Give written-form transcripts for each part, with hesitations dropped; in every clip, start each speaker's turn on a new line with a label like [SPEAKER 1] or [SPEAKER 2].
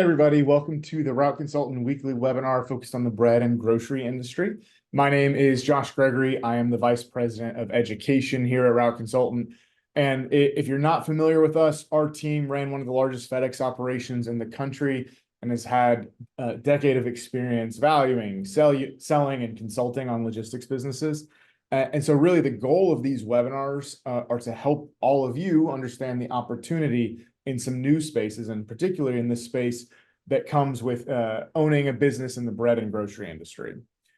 [SPEAKER 1] everybody. Welcome to the Route Consultant Weekly webinar focused on the bread and grocery industry. My name is Josh Gregory. I am the Vice President of Education here at Route Consultant. And if you're not familiar with us, our team ran one of the largest FedEx operations in the country and has had a decade of experience valuing, selling, and consulting on logistics businesses. And so really the goal of these webinars are to help all of you understand the opportunity in some new spaces, and particularly in this space that comes with owning a business in the bread and grocery industry.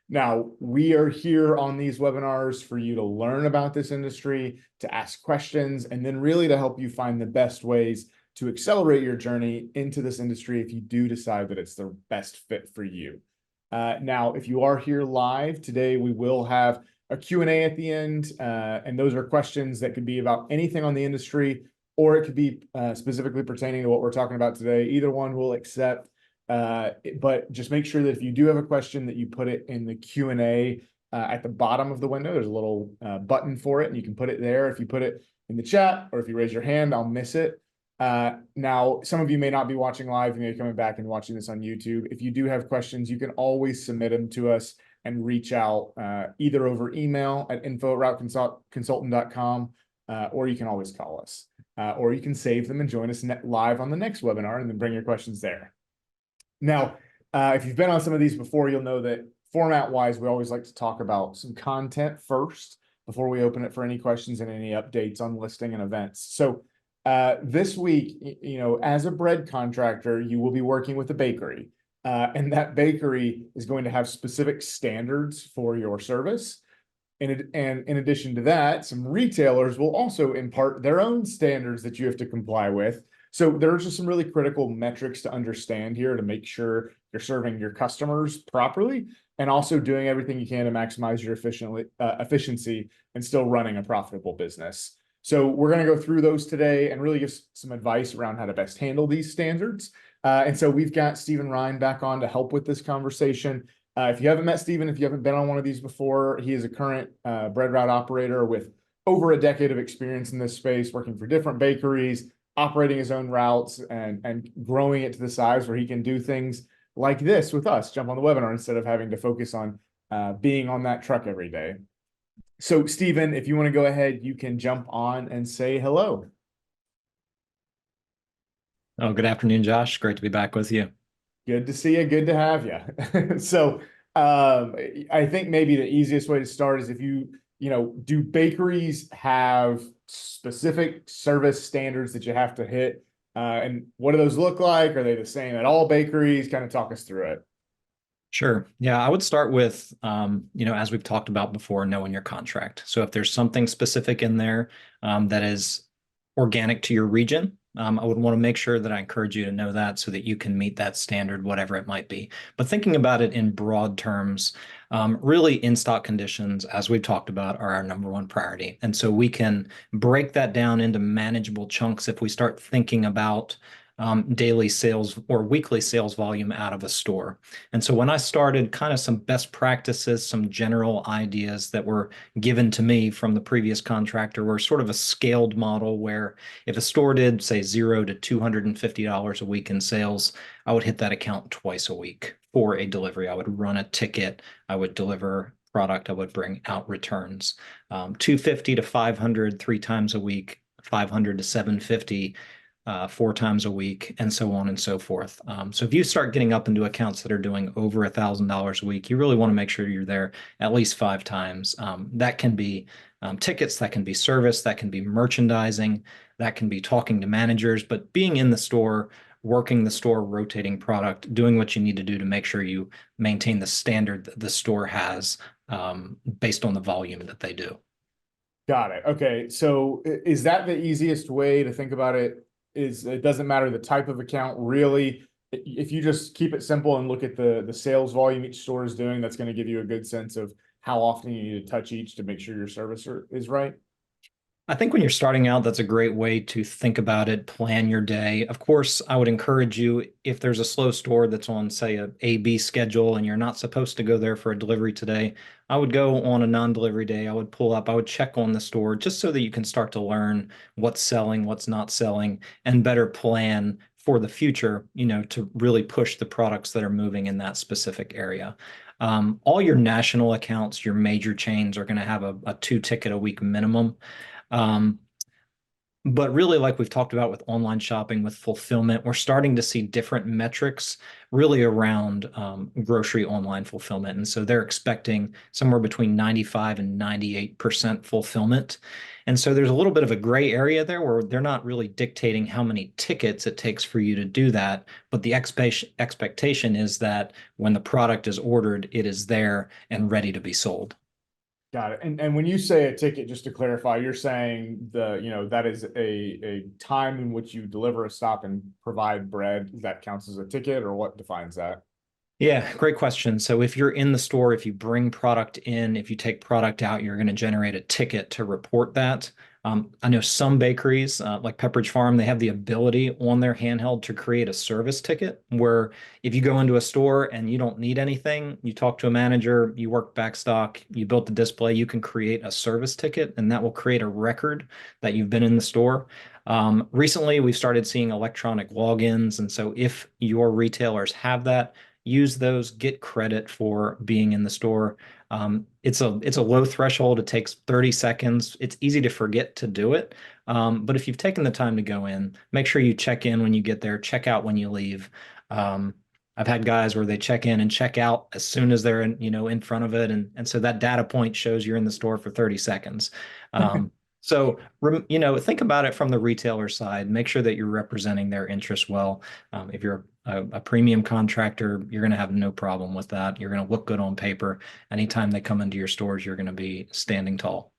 [SPEAKER 1] Now, we are here on these webinars for you to learn about this industry, to ask questions, and then really to help you find the best ways to accelerate your journey into this industry if you do decide that it's the best fit for you. Now, if you are here live today, we will have a Q&A at the end, and those are questions that could be about anything on the industry, or it could be specifically pertaining to what we're talking about today. Either one we'll accept, but just make sure that if you do have a question that you put it in the Q&A at the bottom of the window. There's a little button for it, and you can put it there. If you put it in the chat, or if you raise your hand, I'll miss it. Now, some of you may not be watching live. You may be coming back and watching this on YouTube. If you do have questions, you can always submit them to us and reach out either over email at info@routeconsultant.com, or you can always call us. Or you can save them and join us live on the next webinar and then bring your questions there. Now, if you've been on some of these before, you'll know that format-wise, we always like to talk about some content first before we open it for any questions and any updates on listing and events. So this week, as a bread contractor, you will be working with a bakery. And that bakery is going to have specific standards for your service. And in addition to that, some retailers will also impart their own standards that you have to comply with. So there's just some really critical metrics to understand here to make sure you're serving your customers properly and also doing everything you can to maximize your efficiency and still running a profitable business. So we're going to go through those today and really give some advice around how to best handle these standards. And so we've got Stephen Ryan back on to help with this conversation. If you haven't met Stephen, if you haven't been on one of these before, he is a current bread route operator with over a decade of experience in this space, working for different bakeries, operating his own routes, and growing it to the size where he can do things like this with us, jump on the webinar instead of having to focus on being on that truck every day. So Stephen, if you want to go ahead, you can jump on and say hello.
[SPEAKER 2] Oh, good afternoon, Josh. Great to be back with you.
[SPEAKER 1] Good to see you. Good to have you. So I think maybe the easiest way to start is if do bakeries have specific service standards that you have to hit? And what do those look like? Are they the same at all bakeries? Kind of talk us through it.
[SPEAKER 2] Sure. Yeah, I would start with, as we've talked about before, knowing your contract. So if there's something specific in there that is organic to your region, I would want to make sure that I encourage you to know that so that you can meet that standard, whatever it might be. But thinking about it in broad terms, really in-stock conditions, as we've talked about, are our number one priority. And so we can break that down into manageable chunks if we start thinking about daily sales or weekly sales volume out of a store. And so when I started, kind of some best practices, some general ideas that were given to me from the previous contractor were sort of a scaled model where if a store did say $0 to $250 a week in sales, I would hit that account twice a week for a delivery. I would run a ticket, I would deliver product, I would bring out returns. 250 to 500 3 times a week, 500 to 750 4 times a week, and so on and so forth. So if you start getting up into accounts that are doing over $1,000 a week, you really want to make sure you're there at least 5 times. That can be tickets, that can be service, that can be merchandising, that can be talking to managers, but being in the store, working the store, rotating product, doing what you need to do to make sure you maintain the standard that the store has based on the volume that they do.
[SPEAKER 1] Got it. Okay. So is that the easiest way to think about it? It doesn't matter the type of account, really. If you just keep it simple and look at the sales volume each store is doing, that's going to give you a good sense of how often you need to touch each to make sure your service is right.
[SPEAKER 2] I think when you're starting out, that's a great way to think about it, plan your day. Of course, I would encourage you, if there's a slow store that's on, say, a A-B schedule and you're not supposed to go there for a delivery today, I would go on a non-delivery day. I would pull up, I would check on the store just so that you can start to learn what's selling, what's not selling, and better plan for the future, to really push the products that are moving in that specific area. All your national accounts, your major chains are going to have a 2 ticket a week minimum. Um, but really, like we've talked about with online shopping, with fulfillment, we're starting to see different metrics really around grocery online fulfillment. And so they're expecting somewhere between 95 and 98% fulfillment. And so there's a little bit of a gray area there where they're not really dictating how many tickets it takes for you to do that. But the expectation is that when the product is ordered, it is there and ready to be sold.
[SPEAKER 1] Got it. And when you say a ticket, just to clarify, you're saying that is a time in which you deliver a stop and provide bread that counts as a ticket, or what defines that?
[SPEAKER 2] Yeah, great question. So if you're in the store, if you bring product in, if you take product out, you're going to generate a ticket to report that. I know some bakeries, like Pepperidge Farm, they have the ability on their handheld to create a service ticket where if you go into a store and you don't need anything, you talk to a manager, you work back stock, you built the display, you can create a service ticket, and that will create a record that you've been in the store. Recently, we've started seeing electronic logins. And so if your retailers have that, use those, get credit for being in the store. It's a low threshold. It takes 30 seconds. It's easy to forget to do it. But if you've taken the time to go in, make sure you check in when you get there, check out when you leave. Um, I've had guys where they check in and check out as soon as they're in front of it. And so that data point shows you're in the store for 30 seconds. So, think about it from the retailer side. Make sure that you're representing their interests well. If you're a premium contractor, you're going to have no problem with that. You're going to look good on paper. Anytime they come into your stores, you're going to be standing tall.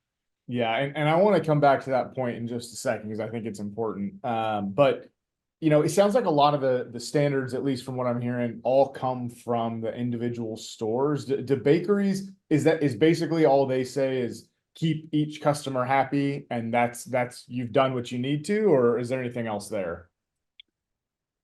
[SPEAKER 1] Yeah, and I want to come back to that point in just a second because I think it's important. But it sounds like a lot of the standards, at least from what I'm hearing, all come from the individual stores. Do bakeries, is basically all they say is keep each customer happy, and that's you've done what you need to, or is there anything else there?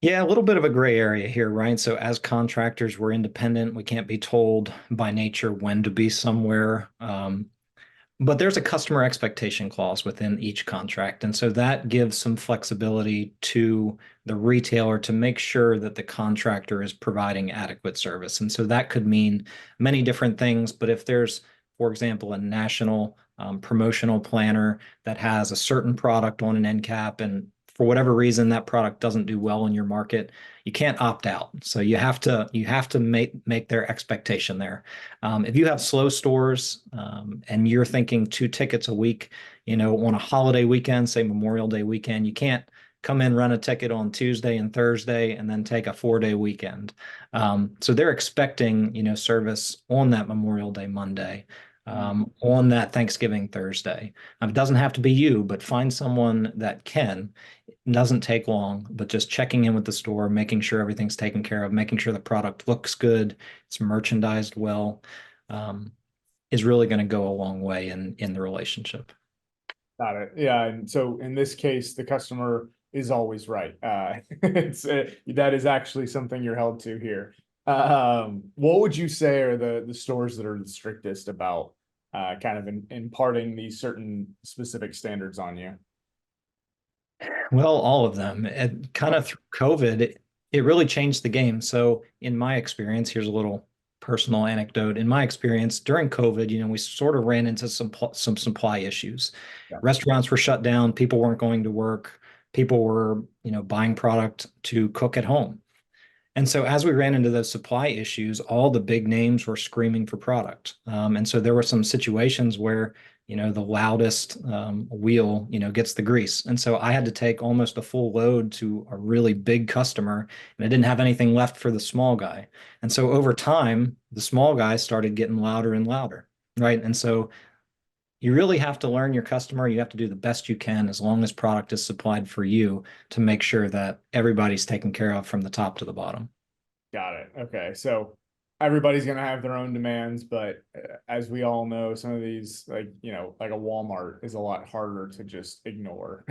[SPEAKER 2] Yeah, a little bit of a gray area here, right? So as contractors, we're independent. We can't be told by nature when to be somewhere. But there's a customer expectation clause within each contract. And so that gives some flexibility to the retailer to make sure that the contractor is providing adequate service. And so that could mean many different things. But if there's, for example, a national promotional planner that has a certain product on an end cap, and for whatever reason that product doesn't do well in your market, you can't opt out. So you have to make their expectation there. If you have slow stores and you're thinking 2 tickets a week, on a holiday weekend, say Memorial Day weekend, you can't come in, run a ticket on Tuesday and Thursday, and then take a 4-day weekend. So they're expecting, service on that Memorial Day Monday, on that Thanksgiving Thursday. It doesn't have to be you, but find someone that can. It doesn't take long, but just checking in with the store, making sure everything's taken care of, making sure the product looks good, it's merchandised well, is really going to go a long way in the relationship.
[SPEAKER 1] Got it. Yeah, and so in this case, the customer is always right. It's that is actually something you're held to here. What would you say are the stores that are the strictest about kind of imparting these certain specific standards on you?
[SPEAKER 2] Well, all of them. It kind of through COVID, it really changed the game. So, in my experience, here's a little personal anecdote. In my experience, during COVID, we sort of ran into some supply issues.
[SPEAKER 1] Yeah.
[SPEAKER 2] Restaurants were shut down, people weren't going to work, people were, buying product to cook at home. And so as we ran into those supply issues, all the big names were screaming for product. And so there were some situations where, the loudest wheel, gets the grease. And so I had to take almost a full load to a really big customer, and I didn't have anything left for the small guy. And so over time, the small guy started getting louder and louder, right? And so you really have to learn your customer. You have to do the best you can as long as product is supplied for you to make sure that everybody's taken care of from the top to the bottom.
[SPEAKER 1] Got it. Okay. So everybody's going to have their own demands, but as we all know, some of these, like a Walmart is a lot harder to just ignore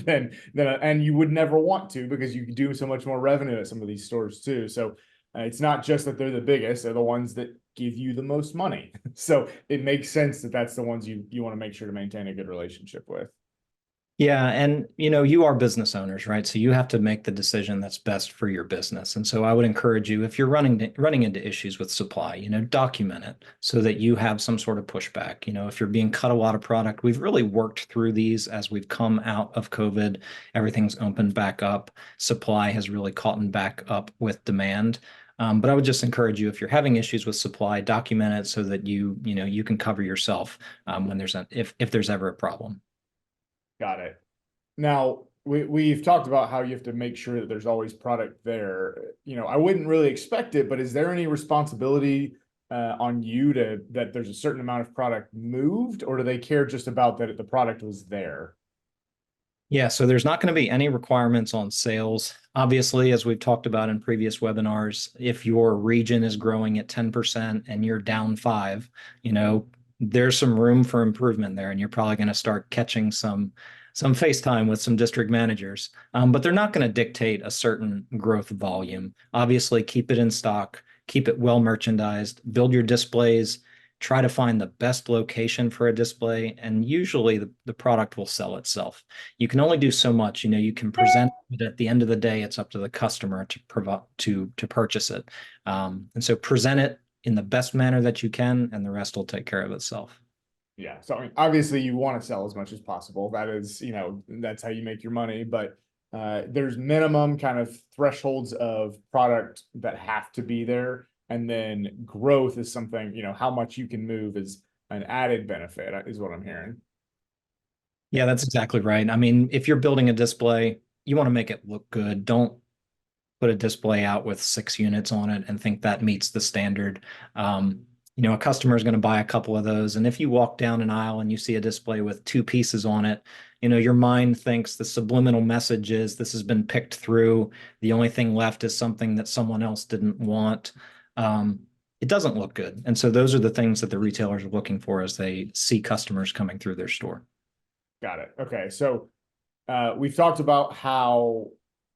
[SPEAKER 1] and you would never want to, because you can do so much more revenue at some of these stores too. So it's not just that they're the biggest, they're the ones that give you the most money. So it makes sense that that's the ones you want to make sure to maintain a good relationship with.
[SPEAKER 2] Yeah, and you are business owners, right? So you have to make the decision that's best for your business. And so I would encourage you, if you're running into issues with supply, document it so that you have some sort of pushback. If you're being cut a lot of product, we've really worked through these as we've come out of COVID. Everything's opened back up. Supply has really caught back up with demand. But I would just encourage you, if you're having issues with supply, document it so that you can cover yourself when if there's ever a problem.
[SPEAKER 1] Got it. Now, we've talked about how you have to make sure that there's always product there. I wouldn't really expect it, but is there any responsibility on you that there's a certain amount of product moved, or do they care just about that the product was there?
[SPEAKER 2] Yeah, so there's not going to be any requirements on sales. Obviously, as we've talked about in previous webinars, if your region is growing at 10% and you're down 5, there's some room for improvement there, and you're probably going to start catching some FaceTime with some district managers. But they're not going to dictate a certain growth volume. Obviously, keep it in stock, keep it well merchandised, build your displays, try to find the best location for a display, and usually the product will sell itself. You can only do so much. You can present, but at the end of the day, it's up to the customer to provide to purchase it. And so present it in the best manner that you can, and the rest will take care of itself.
[SPEAKER 1] Yeah. So I mean, obviously you want to sell as much as possible. That is, that's how you make your money. But there's minimum kind of thresholds of product that have to be there. And then growth is something, how much you can move is an added benefit, is what I'm hearing.
[SPEAKER 2] Yeah, that's exactly right. I mean, if you're building a display, you want to make it look good. Don't put a display out with 6 units on it and think that meets the standard. A customer is going to buy a couple of those. And if you walk down an aisle and you see a display with 2 pieces on it, your mind thinks the subliminal message is this has been picked through. The only thing left is something that someone else didn't want. It doesn't look good. And so those are the things that the retailers are looking for as they see customers coming through their store.
[SPEAKER 1] Got it. Okay. So we've talked about how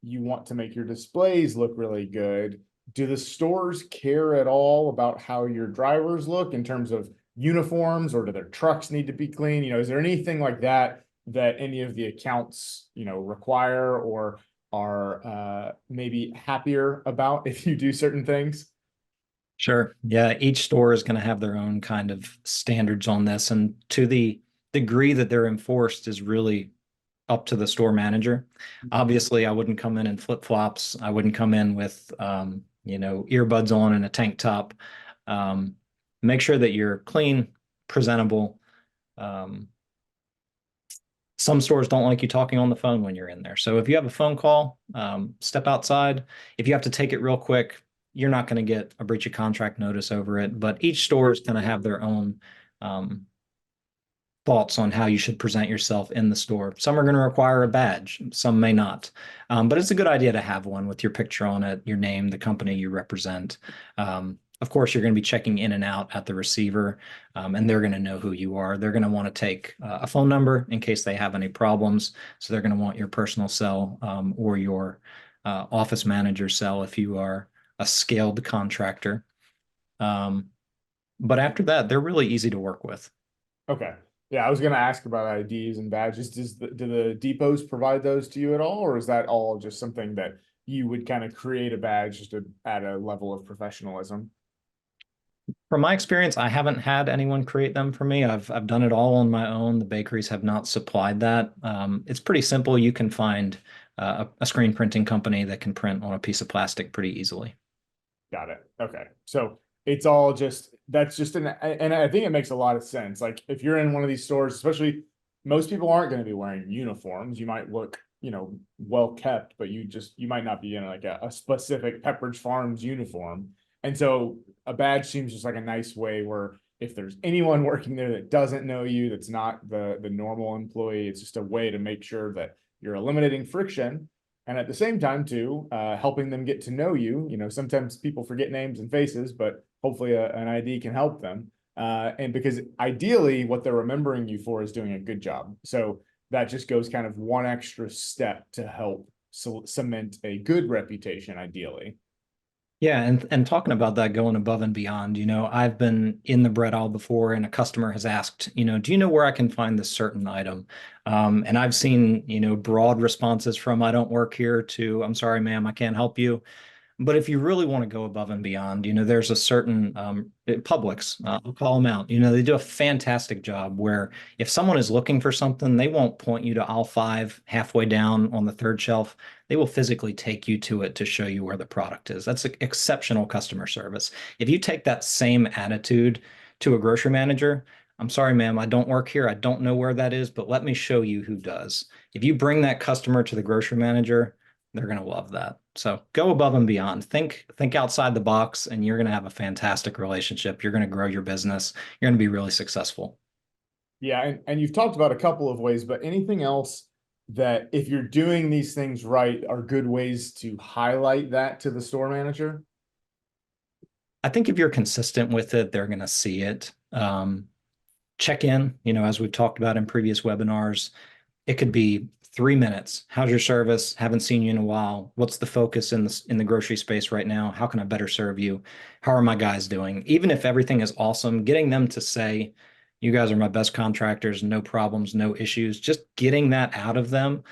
[SPEAKER 1] you want to make your displays look really good. Do the stores care at all about how your drivers look in terms of uniforms, or do their trucks need to be clean? Is there anything like that that any of the accounts, require or are maybe happier about if you do certain things?
[SPEAKER 2] Sure. Yeah, each store is going to have their own kind of standards on this. And to the degree that they're enforced is really up to the store manager. Obviously, I wouldn't come in flip-flops. I wouldn't come in with, earbuds on and a tank top. Um, Make sure that you're clean, presentable. Um, some stores don't like you talking on the phone when you're in there. So if you have a phone call, step outside. If you have to take it real quick, you're not going to get a breach of contract notice over it. But each store is going to have their own thoughts on how you should present yourself in the store. Some are going to require a badge, some may not. But it's a good idea to have one with your picture on it, your name, the company you represent. Of course, you're going to be checking in and out at the receiver, and they're going to know who you are. They're going to want to take a phone number in case they have any problems. So they're going to want your personal cell or your office manager cell if you are a scaled contractor. But after that, they're really easy to work with.
[SPEAKER 1] Okay. Yeah, I was going to ask about IDs and badges. Do the depots provide those to you at all, or is that all just something that you would kind of create a badge just to add a level of professionalism?
[SPEAKER 2] From my experience, I haven't had anyone create them for me. I've done it all on my own. The bakeries have not supplied that. It's pretty simple. You can find a screen printing company that can print on a piece of plastic pretty easily.
[SPEAKER 1] Got it. Okay. So it's all just, that's just and I think it makes a lot of sense. Like if you're in one of these stores, especially most people aren't going to be wearing uniforms. You might look, well kept, but you might not be in like a specific Pepperidge Farms uniform. And so a badge seems just like a nice way where if there's anyone working there that doesn't know you, that's not the normal employee, it's just a way to make sure that you're eliminating friction. And at the same time, too, helping them get to know you. Sometimes people forget names and faces, but hopefully an ID can help them. And because ideally, what they're remembering you for is doing a good job. So that just goes kind of one extra step to help cement a good reputation, ideally.
[SPEAKER 2] Yeah, and talking about that going above and beyond, I've been in the bread aisle before and a customer has asked, do you know where I can find this certain item? And I've seen, broad responses from I don't work here to I'm sorry, ma'am, I can't help you. But if you really want to go above and beyond, there's a certain Publix, I'll call them out. They do a fantastic job where if someone is looking for something, they won't point you to aisle five halfway down on the third shelf. They will physically take you to it to show you where the product is. That's exceptional customer service. If you take that same attitude to a grocery manager, I'm sorry, ma'am, I don't work here. I don't know where that is, but let me show you who does. If you bring that customer to the grocery manager, they're going to love that. So go above and beyond. Think outside the box, and you're going to have a fantastic relationship. You're going to grow your business. You're going to be really successful.
[SPEAKER 1] Yeah, and you've talked about a couple of ways, but anything else that if you're doing these things right are good ways to highlight that to the store manager?
[SPEAKER 2] I think if you're consistent with it, they're going to see it. Check in, as we've talked about in previous webinars. It could be 3 minutes. How's your service? Haven't seen you in a while. What's the focus in the grocery space right now? How can I better serve you? How are my guys doing? Even if everything is awesome, getting them to say, you guys are my best contractors, no problems, no issues. Just getting that out of them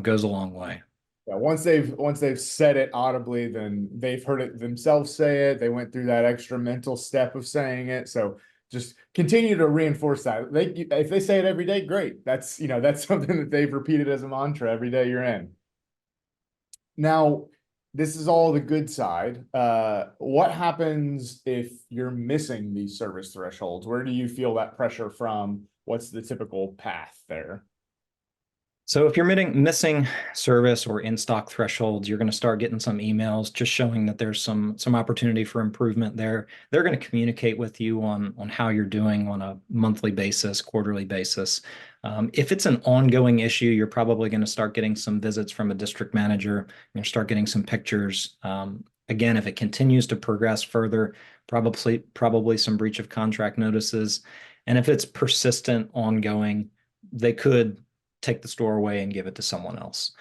[SPEAKER 2] goes a long way.
[SPEAKER 1] Yeah, once they've said it audibly, then they've heard it themselves say it. They went through that extra mental step of saying it. So just continue to reinforce that. If they say it every day, great. That's something that they've repeated as a mantra every day you're in. Now, this is all the good side. What happens if you're missing these service thresholds? Where do you feel that pressure from? What's the typical path there?
[SPEAKER 2] So if you're missing service or in-stock thresholds, you're going to start getting some emails just showing that there's some opportunity for improvement there. They're going to communicate with you on how you're doing on a monthly basis, quarterly basis. If it's an ongoing issue, you're probably going to start getting some visits from a district manager. You're going to start getting some pictures. Again, if it continues to progress further, probably some breach of contract notices. And if it's persistent, ongoing, they could take the store away and give it to someone else.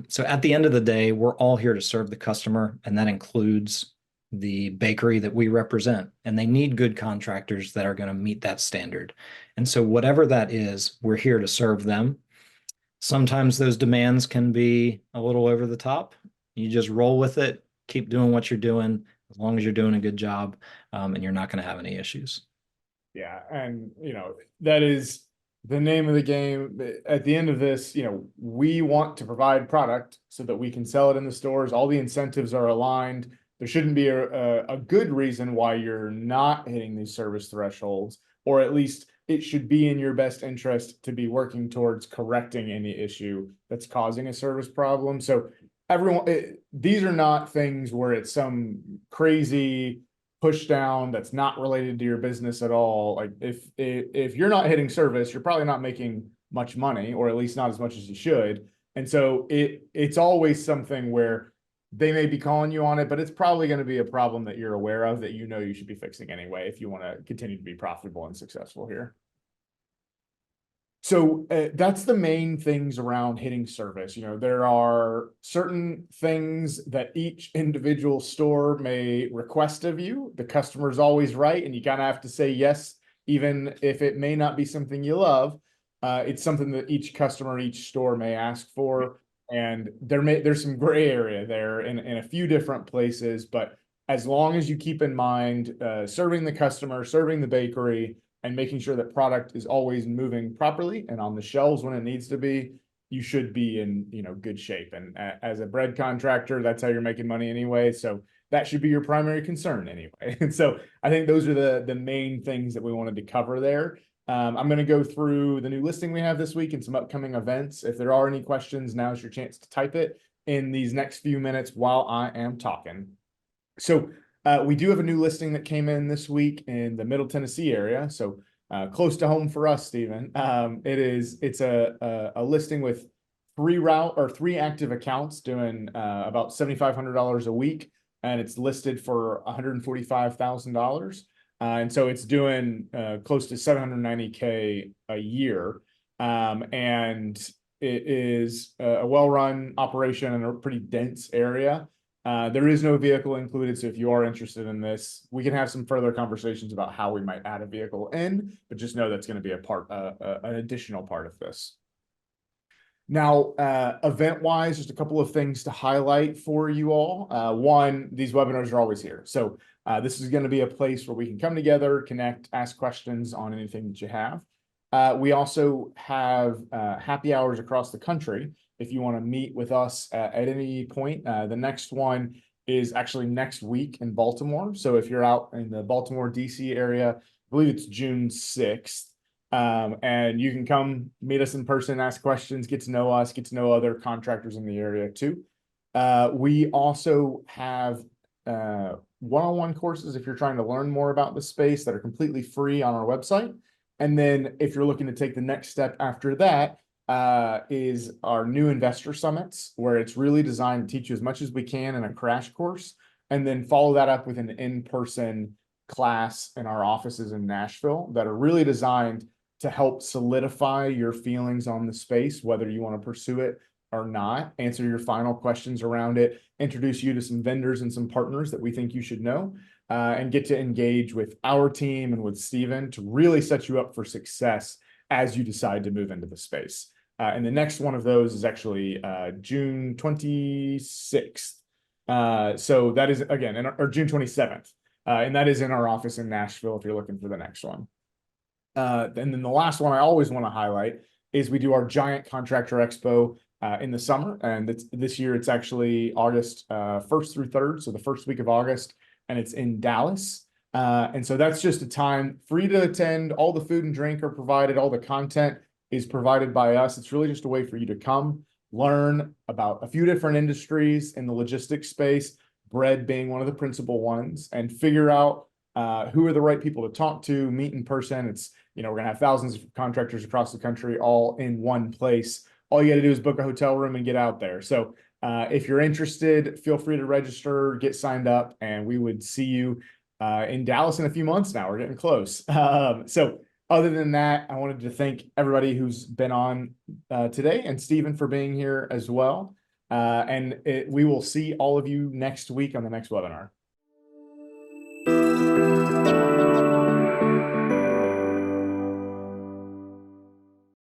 [SPEAKER 2] So at the end of the day, we're all here to serve the customer, and that includes the bakery that we represent. And they need good contractors that are going to meet that standard. And so whatever that is, we're here to serve them. Sometimes those demands can be a little over the top. You just roll with it, keep doing what you're doing, as long as you're doing a good job, and you're not going to have any issues.
[SPEAKER 1] Yeah, and that is the name of the game. At the end of this, we want to provide product so that we can sell it in the stores. All the incentives are aligned. There shouldn't be a good reason why you're not hitting these service thresholds, or at least it should be in your best interest to be working towards correcting any issue that's causing a service problem. So these are not things where it's some crazy push down that's not related to your business at all. Like if you're not hitting service, you're probably not making much money, or at least not as much as you should. And so it's always something where they may be calling you on it, but it's probably going to be a problem that you're aware of that you should be fixing anyway if you want to continue to be profitable and successful here. So that's the main things around hitting service. There are certain things that each individual store may request of you. The customer's always right, and you kind of have to say yes, even if it may not be something you love. It's something that each customer, each store may ask for, and there's some gray area there in a few different places. But as long as you keep in mind serving the customer, serving the bakery, and making sure that product is always moving properly and on the shelves when it needs to be, you should be in good shape. And as a bread contractor, that's how you're making money anyway. So that should be your primary concern anyway. And so I think those are the main things that we wanted to cover there. I'm going to go through the new listing we have this week and some upcoming events. If there are any questions, now's your chance to type it in these next few minutes while I am talking. So we do have a new listing that came in this week in the Middle Tennessee area. So close to home for us, Stephen. It's a listing with three active accounts doing about $7,500 a week, and it's listed for $145,000. And so it's doing close to 790K a year. And it is a well-run operation in a pretty dense area. There is no vehicle included, so if you are interested in this, we can have some further conversations about how we might add a vehicle in, but just know that's going to be an additional part of this. Now, event-wise, just a couple of things to highlight for you all. One, these webinars are always here. So this is going to be a place where we can come together, connect, ask questions on anything that you have. We also have happy hours across the country. If you want to meet with us at any point, the next one is actually next week in Baltimore. So if you're out in the Baltimore, DC area, I believe it's June 6th. And you can come meet us in person, ask questions, get to know us, get to know other contractors in the area too. We also have one-on-one courses if you're trying to learn more about the space that are completely free on our website. And then if you're looking to take the next step after that, is our new investor summits, where it's really designed to teach you as much as we can in a crash course, and then follow that up with an in-person class in our offices in Nashville that are really designed to help solidify your feelings on the space, whether you want to pursue it or not, answer your final questions around it, introduce you to some vendors and some partners that we think you should know, and get to engage with our team and with Steven to really set you up for success as you decide to move into the space. And the next one of those is actually June 26th. So that is, again, or June 27th. And that is in our office in Nashville if you're looking for the next one. And then the last one I always want to highlight is we do our giant contractor expo in the summer. And this year it's actually August 1st through 3rd. So the first week of August, and it's in Dallas. And so that's just a time free to attend. All the food and drink are provided. All the content is provided by us. It's really just a way for you to come learn about a few different industries in the logistics space, bread being one of the principal ones, and figure out who are the right people to talk to, meet in person. It's, we're going to have thousands of contractors across the country all in one place. All you got to do is book a hotel room and get out there. So if you're interested, feel free to register, get signed up, and we would see you in Dallas in a few months now. We're getting close. So other than that, I wanted to thank everybody who's been on today, and Steven for being here as well. We will see all of you next week on the next webinar.